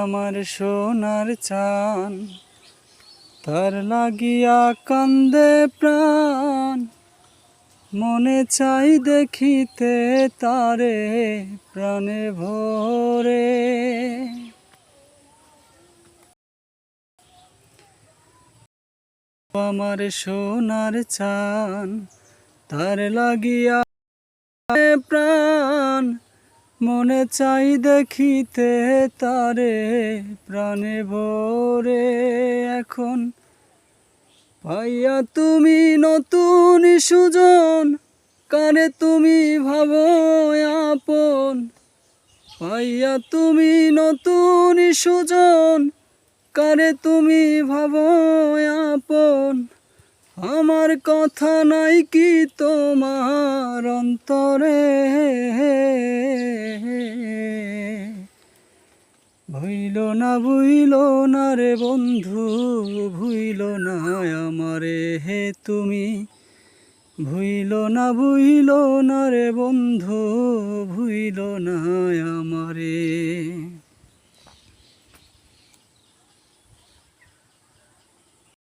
আমার সোনার চান, তার লাগিয়া কান্দে প্রাণ। মনে চাই দেখিতে তারে প্রাণে ভরে। আমার সোনার চান, তার লাগিয়া প্রাণ। মনে চাই দেখিতে তারে প্রাণে ভরে। এখন পাইয়া তুমি নতুন সুজন, কারে তুমি ভাবো আপন। পাইয়া তুমি নতুন সুজন, কারে তুমি ভাবো আপন। আমার কথা নাই কি তোমার অন্তরে। ভুইল না রে বন্ধু, ভুইল না আমারে হে তুমি। ভুইল না রে বন্ধু, ভুইল না আমারে।